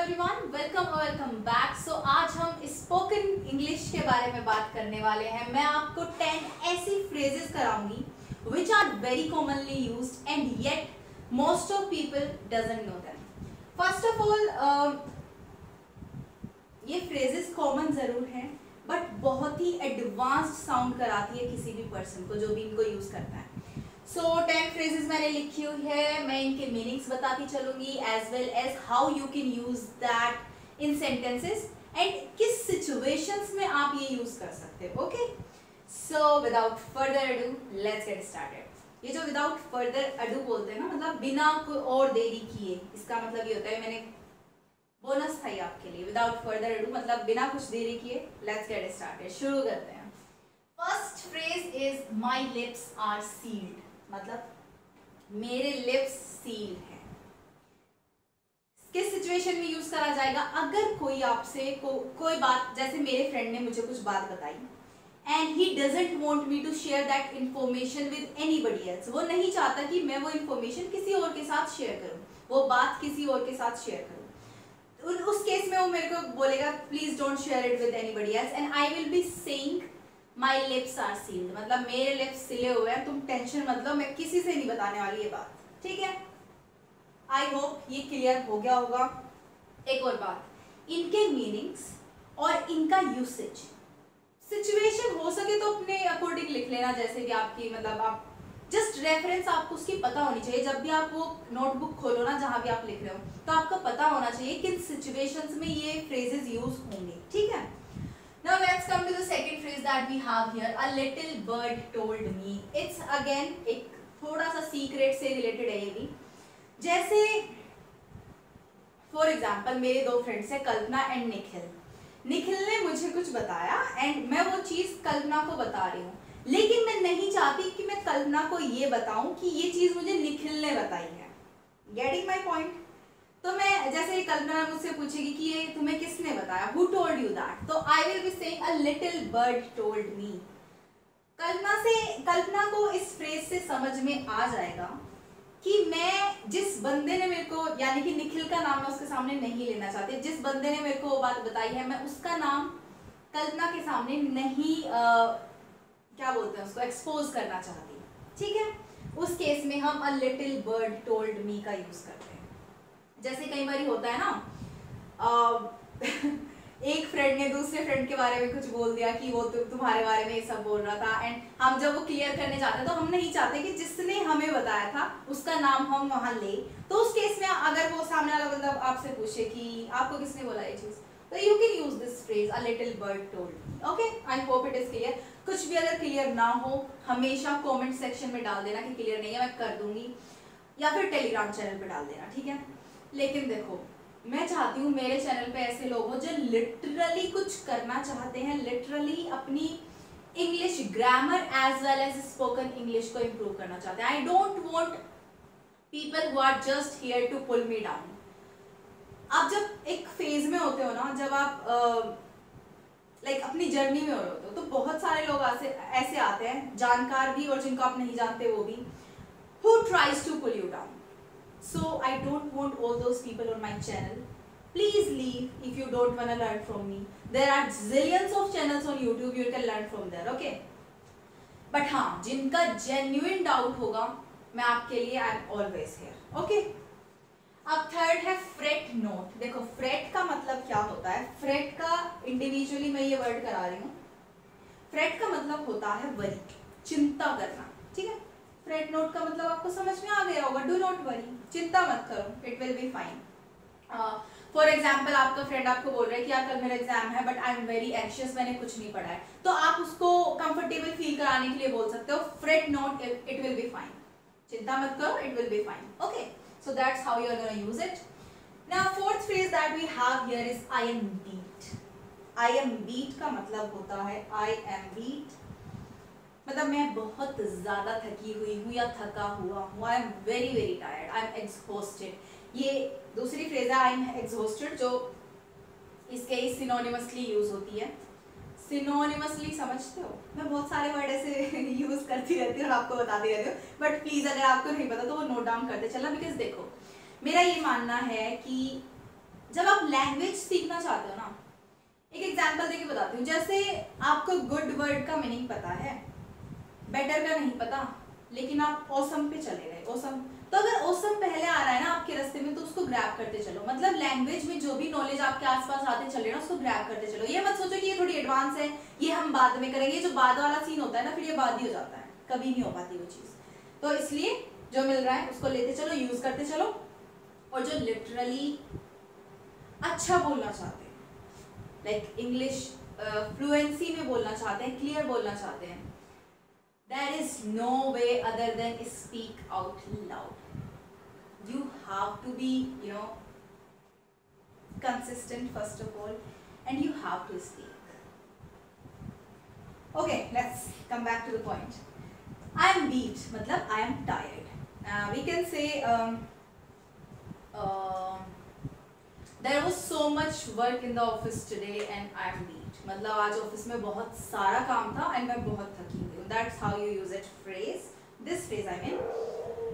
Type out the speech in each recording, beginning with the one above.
Everyone, welcome back. सो आज हम spoken English के बारे में बात करने वाले हैं। मैं आपको 10 ऐसी फ्रेजेस कराऊंगी which are very commonly used and yet most of people doesn't know them. First of all, ये फ्रेजेस कॉमन जरूर हैं बट बहुत ही एडवांस्ड साउंड कराती है किसी भी पर्सन को जो भी इनको यूज करता है। सो 10 फ्रेजेस मैंने लिखी हुई है, मैं इनके मीनिंग्स बताती चलूंगी as well as how you can use that in sentences and किस सिचुएशंस में आप ये यूज कर सकते हो। Okay, so without further ado let's get started. ये जो विदाउट फर्दर अडू बोलते हैं ना, मतलब बिना कोई और देरी किए, इसका मतलब ये होता है, मैंने बोनस था ये आपके लिए। विदाउट फर्दर अडू मतलब बिना कुछ देरी किए। लेट्स गेट स्टार्टेड, शुरू करते हैं। First phrase is my lips are sealed, मतलब मेरे लिप्स सील हैं। किस सिचुएशन में यूज करा जाएगा? अगर कोई आपसे कोई बात, जैसे मेरे फ्रेंड ने मुझे कुछ बात बताई and he doesn't want me to share that information with anybody else. वो नहीं चाहता कि मैं वो इंफॉर्मेशन किसी और के साथ शेयर करूं, वो बात किसी और के साथ शेयर करूं। उस केस में वो मेरे को बोलेगा please don't share it with anybody else and I will be saying my lips are sealed, मतलब मेरे लिप्स सिले हुए हैं, तुम टेंशन मत लो, मैं किसी से नहीं बताने वाली ये बात। ठीक है, आई होप ये क्लियर हो गया होगा। एक और बात, इनके मीनिंग्स और इनका यूसेज, सिचुएशन हो सके तो अपने अकॉर्डिंग लिख लेना, जैसे कि आपकी मतलब आप जस्ट रेफरेंस आपको उसकी पता होनी चाहिए। जब भी आप वो नोटबुक खोलो ना, जहां भी आप लिख रहे हो, तो आपको पता होना चाहिए किन सिचुएशंस में ये फ्रेजेस यूज होंगे। ठीक है, now let's come to the second phrase that we have here, a little bird told me। it's again एक थोड़ा सा सीक्रेट से रिलेटेड है ये भी। जैसे फॉर एग्जाम्पल मेरे दो फ्रेंड्स हैं, कल्पना एंड निखिल। निखिल ने मुझे कुछ बताया एंड मैं वो चीज कल्पना को बता रही हूँ, लेकिन मैं नहीं चाहती कि मैं कल्पना को ये बताऊं कि ये चीज मुझे निखिल ने बताई है। Getting my point? तो मैं जैसे कल्पना मुझसे पूछेगी कि ये तुम्हें किसने बताया, हु टोल्ड यू दैट, तो I will be saying a little bird told me. Kalpana को इस फ्रेज से समझ में आ जाएगा कि मैं जिस बंदे ने मेरे को, यानी कि निखिल का नाम मैं उसके सामने नहीं लेना चाहती, जिस बंदे ने मेरे को वो बात बताई है मैं उसका नाम कल्पना के सामने नहीं क्या बोलते हैं उसको, एक्सपोज करना चाहती। ठीक है, उस केस में हम अ लिटिल बर्ड टोल्ड मी का यूज करते हैं। जैसे कई बार होता है ना, एक फ्रेंड ने दूसरे फ्रेंड के बारे में कुछ बोल दिया कि वो तुम्हारे बारे में ये सब बोल रहा था, एंड हम जब वो क्लियर करने जाते हैं तो हम नहीं चाहते कि जिसने हमें बताया था उसका नाम हम वहां ले। तो उस केस में अगर वो सामने वाला बंदा आपसे पूछे कि आपको किसने बोला ये चीज, तो you can use this phrase a little bird told. Okay, I hope it is clear. कुछ भी अगर क्लियर ना हो हमेशा कॉमेंट सेक्शन में डाल देना कि क्लियर नहीं है, मैं कर दूंगी, या फिर टेलीग्राम चैनल पे डाल देना। ठीक है, लेकिन देखो मैं चाहती हूँ मेरे चैनल पे ऐसे लोग हो जो लिटरली कुछ करना चाहते हैं, लिटरली अपनी English grammar as well as spoken English को इम्प्रूव करना चाहते हैं। I don't want people who are just here to pull me down. आप जब एक फेज में होते हो ना, जब आप लाइक अपनी जर्नी में होते हो, तो बहुत सारे लोग ऐसे आते हैं, जानकार भी और जिनको आप नहीं जानते वो भी, who tries to pull you down. So I don't want all those people on my channel. Please leave if you don't want to learn from me. There are zillions of channels on YouTube, you can learn from there. Okay? But हाँ, जिनका genuine doubt होगा, मैं आपके लिए I am always here. Okay? अब third है freight note. देखो freight का मतलब क्या होता है, फ्रेट का इंडिविजुअली मैं ये वर्ड करा रही हूँ। फ्रेट का मतलब होता है वरी, चिंता करना। ठीक है, फ्रेट नोट का मतलब आपको समझ में आ गया होगा, डू नॉट वरी, चिंता मत करो, it will be fine. For example आपका फ्रेंड आपको बोल रहा है कि यार कल मेरा एग्जाम है but I am very anxious, मैंने कुछ नहीं पढ़ा है, तो आप उसको कंफर्टेबल फील कराने के लिए बोल सकते हो freight not, it will be fine, चिंता मत करो, it will be fine. Okay, so that's how you are going to use it. Now fourth phrase that we have here is I am beat. I am beat का मतलब होता है I am beat, मतलब मैं बहुत ज़्यादा थकी हुई हूँ या थका हुआ हूँ। I am very very tired. I am exhausted. ये दूसरी फ्रेज है I am exhausted, जो इसके सिनोनिमसली यूज होती है। सिनोनिमसली समझते हो, मैं बहुत सारे वर्ड ऐसे यूज करती रहती हूँ और आपको बताती रहती हूँ, बट प्लीज अगर आपको नहीं पता तो वो नोट डाउन करते चलना, बिकॉज देखो मेरा ये मानना है कि जब आप लैंग्वेज सीखना चाहते हो ना, एक एग्जांपल देके बताती हूँ। जैसे आपको गुड वर्ड का मीनिंग पता है, बेटर का नहीं पता, लेकिन आप ऑसम पे चले गए, ऑसम। तो अगर ऑसम पहले आ रहा है ना आपके रास्ते में, तो उसको ग्रैब करते चलो। मतलब लैंग्वेज में जो भी नॉलेज आपके आसपास आते चल रहे हैं ना, उसको ग्रैब करते चलो। ये मत सोचो कि ये थोड़ी एडवांस है, ये हम बाद में करेंगे। जो बाद वाला सीन होता है ना, फिर ये बाद ही हो जाता है, कभी नहीं हो पाती वो चीज़। तो इसलिए जो मिल रहा है उसको लेते चलो, यूज करते चलो। और जो लिटरली अच्छा बोलना चाहते हैं, लाइक इंग्लिश फ्लुएंसी में बोलना चाहते हैं, क्लियर बोलना चाहते हैं, there is no way other than speak out loud. You have to be, you know, consistent first of all, and you have to speak. Okay, let's come back to the point. I am beat, मतलब I am tired. We can say there was so much work in the office today and I am beat. मतलब आज office में बहुत सारा काम था and मैं बहुत थकी हुई हूँ. That's how you use it phrase. This phrase I mean.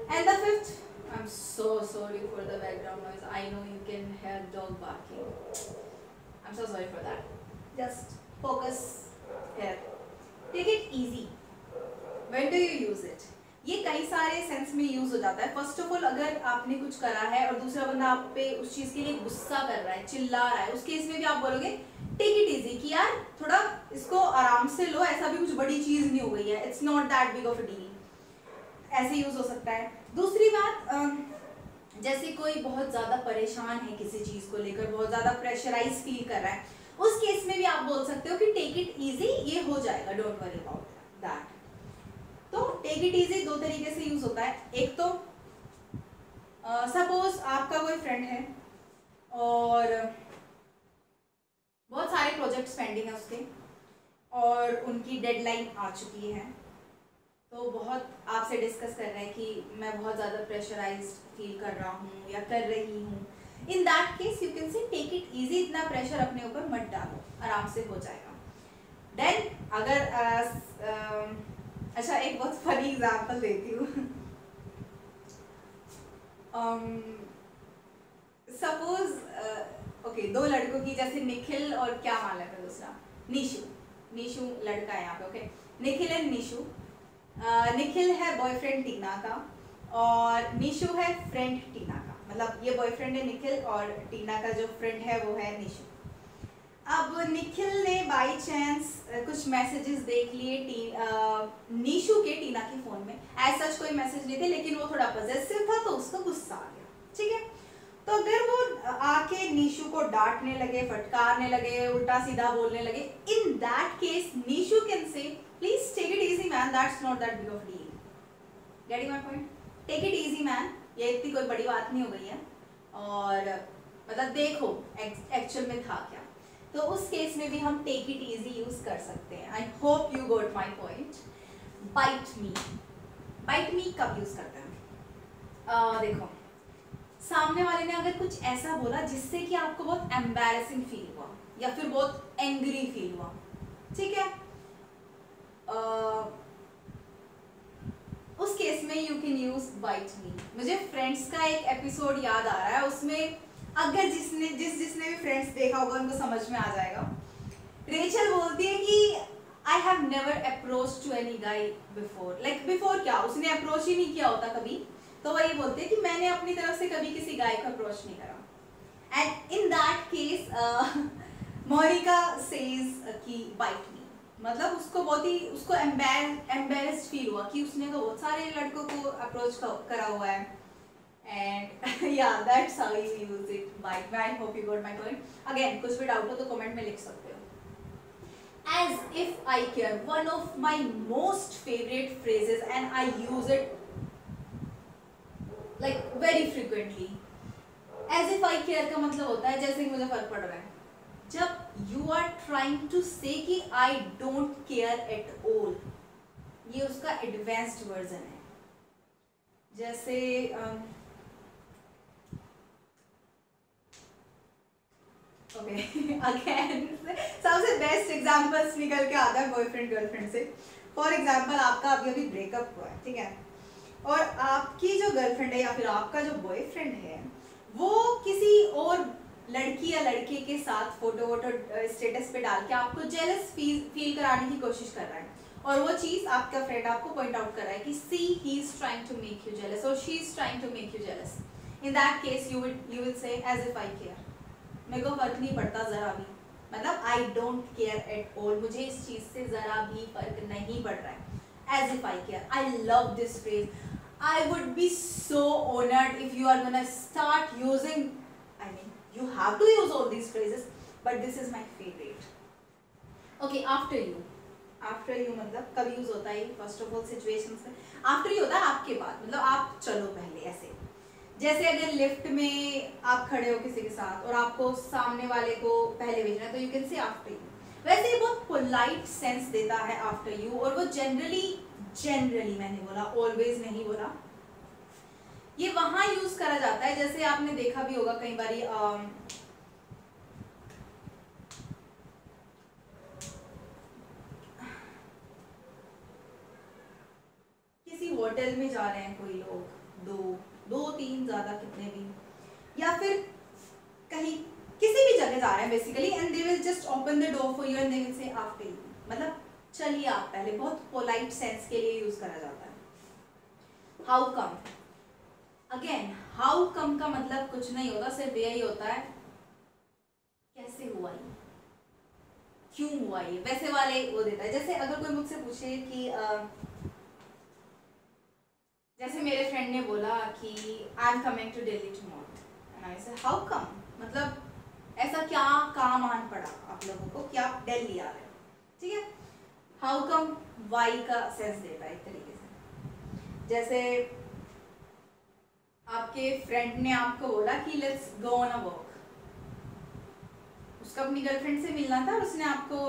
And the fifth, I'm so sorry for the background noise. I know you can hear dog barking. I'm so sorry for that. Just focus here. Take it easy. When do you use it? ये कई सारे sense में use हो जाता है. First of all, अगर आपने कुछ करा है और दूसरा बंदा आप पे उस चीज के लिए गुस्सा कर रहा है, चिल्ला रहा है, उस केस में भी आप बोलोगे टेक इट इजी, कि यार थोड़ा इसको आराम से लो, ऐसा भी कुछ बड़ी चीज नहीं हो गई है, it's not that big of a deal. ऐसे यूज हो सकता है. दूसरी बात, जैसे कोई बहुत ज्यादा परेशान है किसी चीज को लेकर, बहुत ज्यादा प्रेशराइज फील कर रहा है, उस केस में भी आप बोल सकते हो कि टेक इट इजी, ये हो जाएगा, डोंट वरी अबाउट दैट. तो टेक इट इजी दो तरीके से यूज होता है. एक तो सपोज आपका कोई फ्रेंड है और बहुत सारे प्रोजेक्ट्स पेंडिंग है उसके, और उनकी डेडलाइन आ चुकी है, तो बहुत आपसे डिस्कस कर रहे हैं कि मैं बहुत ज़्यादा प्रेशराइज्ड फील कर रहा हूँ या कर रही हूँ. In that case you can say take it easy, इतना प्रेशर अपने ऊपर मत डालो, आराम से हो जाएगा. देन अगर अच्छा, एक बहुत फनी एग्जांपल देती हूँ. सपोज ओके, दो लड़कों की, जैसे निखिल और क्या मान लेते हैं दूसरा, निशु लड़का है यहाँ पे. Okay, Nikhil and Nishu. निखिल है बॉयफ्रेंड टीना का और निशु है फ्रेंड टीना का. मतलब ये बॉयफ्रेंड है निखिल और टीना का जो फ्रेंड है वो है निशु. अब निखिल ने बाई चांस कुछ मैसेजेस देख लिए निशु के टीना के फोन में. एज सच कोई मैसेज नहीं थे, लेकिन वो थोड़ा पॉजेसिव था तो उसको गुस्सा आ गया. ठीक है, तो अगर वो आके निशु को डांटने लगे, फटकारने लगे, उल्टा सीधा बोलने लगे, in that case Nishu can say please take it easy man, that's not that big of deal. Getting my point? Take it easy man, ये इतनी कोई बड़ी बात नहीं हो गई है, और मतलब देखो एक्चुअल में था क्या. तो उस केस में भी हम टेक इट इजी यूज कर सकते हैं. I hope you got my point. Bite me कब यूज करते हैं? देखो, सामने वाले ने अगर कुछ ऐसा बोला जिससे कि आपको बहुत एम्बैरेसिंग फील हुआ या फिर बहुत एंग्री फील हुआ, ठीक है, उस केस में you can use bite me. मुझे फ्रेंड्स का एक एपिसोड याद आ रहा है, उसमें अगर जिसने भी फ्रेंड्स देखा होगा उनको समझ में आ जाएगा. रेचल बोलती है कि I have never approach to any guy before. Like before क्या, उसने अप्रोच ही नहीं किया होता कभी, तो वही बोलते हैं कि मैंने अपनी तरफ से कभी किसी गाय को अप्रोच नहीं करा. And in that case Monica says कि बाइट मी, मतलब उसको बहुत ही उसको एम्बेरेस्ड फील हुआ कि उसने तो बहुत सारे लड़कों को अप्रोच करा हुआ है. And yeah, that's how you use it. Bite me. I hope you got my point. Again, कुछ भी डाउट हो तो कमेंट में लिख सकते हो. As if I care, one of my most favorite phrases, and I use it like very frequently. As if I care का मतलब होता है जैसे कि मुझे फर्क पड़ रहा है. जब you are trying to say कि I don't care at all, ये उसका advanced version है. जैसे अगेन सबसे बेस्ट एग्जांपल्स निकल के आता है बॉयफ्रेंड गर्लफ्रेंड से. फॉर एग्जांपल, आपका अभी ब्रेकअप हुआ है, ठीक है, और आपकी जो गर्लफ्रेंड है या फिर आपका जो बॉयफ्रेंड है वो किसी और लड़की के साथ फोटो वोटो स्टेटस पे डाल के आपको जेलस फील कराने की कोशिश कर रहा है, और वो चीज आपका फ्रेंड आपको पॉइंट आउट कर रहा है कि see he is trying to make you jealous और she is trying to make you jealous, in that case you will say as if I care, मेरे को फर्क नहीं पड़ता जरा भी, मतलब I don't care at all, मुझे इस चीज से जरा भी फर्क नहीं पड़ रहा है, as if I care. I love this phrase. I would be so honored if you are gonna start using, I mean, you have to use all these phrases, but this is my favorite. Okay, after you. After you मतलब कब use होता है? First of all situations में. After you होता है आपके बाद, मतलब आप चलो पहले ऐसे. जैसे अगर लिफ्ट में आप खड़े हो किसी के साथ और आपको सामने वाले को पहले भेजना है, तो यू कैन से आफ्टर यू. वैसे ये बहुत पोलाइट सेंस देता है आफ्टर यू, और वो जनरली मैंने बोला, ऑलवेज नहीं बोला, ये वहां यूज करा जाता है. जैसे आपने देखा भी होगा कई बारी किसी होटल में जा रहे हैं कोई लोग, दो तीन ज्यादा कितने भी, या फिर कहीं किसी भी जगह जा रहे हैं basically, and they will just open the door for you and they will say after you, मतलब चलिए आप पहले. बहुत पोलाइट सेंस के लिए यूज करा जाता है. How come, again how come का मतलब कुछ नहीं होता, सिर्फ यही होता है कैसे हुआ ये, क्यों हुआ ये, वैसे वाले वो देता है. जैसे अगर कोई मुझसे पूछे कि जैसे मेरे फ्रेंड ने बोला कि I am coming to Delhi tomorrow, and I say how कम, मतलब ऐसा क्या काम आन पड़ा आप लोगों को कि आप दिल्ली आ रहे हो. ठीक है, हाउ कम वाई का सेंस देता है एक तरीके से. जैसे आपके फ्रेंड ने आपको बोला कि let's go on a walk, उसका अपनी गर्लफ्रेंड से मिलना था और उसने आपको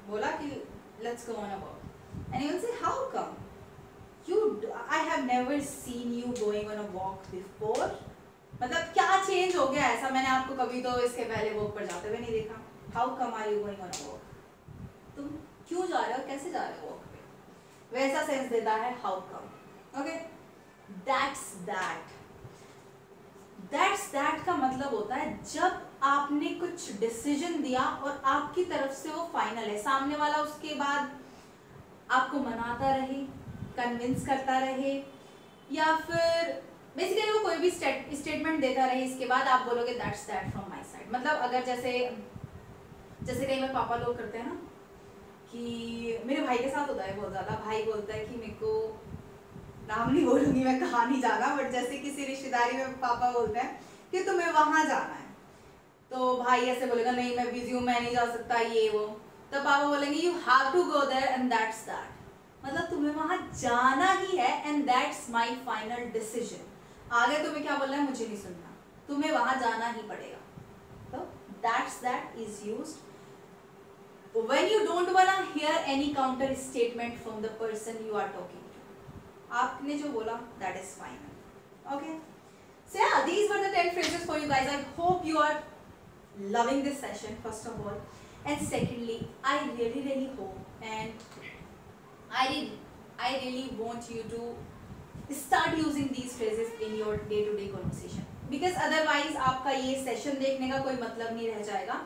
बोला कि let's go on a walk, and you will से how come, I have never seen you going on a walk before, मतलब क्या चेंज हो गया ऐसा, मैंने आपको कभी तो इसके पहले वॉक पर जाते हुए नहीं देखा. How come are you going on a walk, तुम क्यों जा रहे हो, कैसे जा रहे हो वॉक पे, वैसा सेंस देता है how come. Okay, that's that का मतलब होता है जब आपने कुछ डिसीजन दिया और आपकी तरफ से वो फाइनल है, सामने वाला उसके बाद आपको मनाता रहे, कन्विंस करता रहे, या फिर बेसिकली वो कोई भी स्टेटमेंट देता रहे, इसके बाद आप बोलोगे that's that from my side. मतलब अगर जैसे कई बार पापा लोग करते हैं ना, कि मेरे भाई के साथ होता है बहुत ज़्यादा, भाई बोलता है कि मेरे को, नाम नहीं बोलूँगी मैं, कहा नहीं जाना, बट जैसे किसी रिश्तेदारी में पापा बोलते हैं कि तुम्हें वहाँ जाना है, तो भाई ऐसे बोलेगा नहीं मैं बिजी हूँ, मैं नहीं जा सकता, ये वो, तो पापा बोलेंगे you have to go there and that's that, मतलब तुम्हें वहाँ जाना ही है, and that's my final decision. आगे तुम्हें क्या बोलना है मुझे नहीं सुनना, तुम्हें वहाँ जाना ही पड़ेगा. तो that's that is used when you don't wanna hear any counter statement from the person you are talking to. आपने जो बोला that is final. Okay, so yeah, these were the 10 phrases for you guys. I hope you are loving this session first of all, and secondly I really hope and I really want you to start using these phrases in your day-to-day conversation, because otherwise आपका ये session देखने का कोई मतलब नहीं रह जाएगा,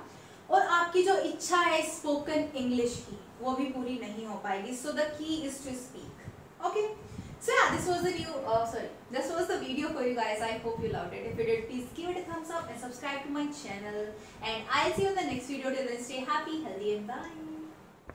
और आपकी जो इच्छा है स्पोकन इंग्लिश की वो भी पूरी नहीं हो पाएगी. So the key is to speak. Okay, so yeah this was the video for you guys. I hope you loved it. If you did, please give it a thumbs up and subscribe to my channel, and I'll see you in the next video. Till then, stay happy, healthy and bye.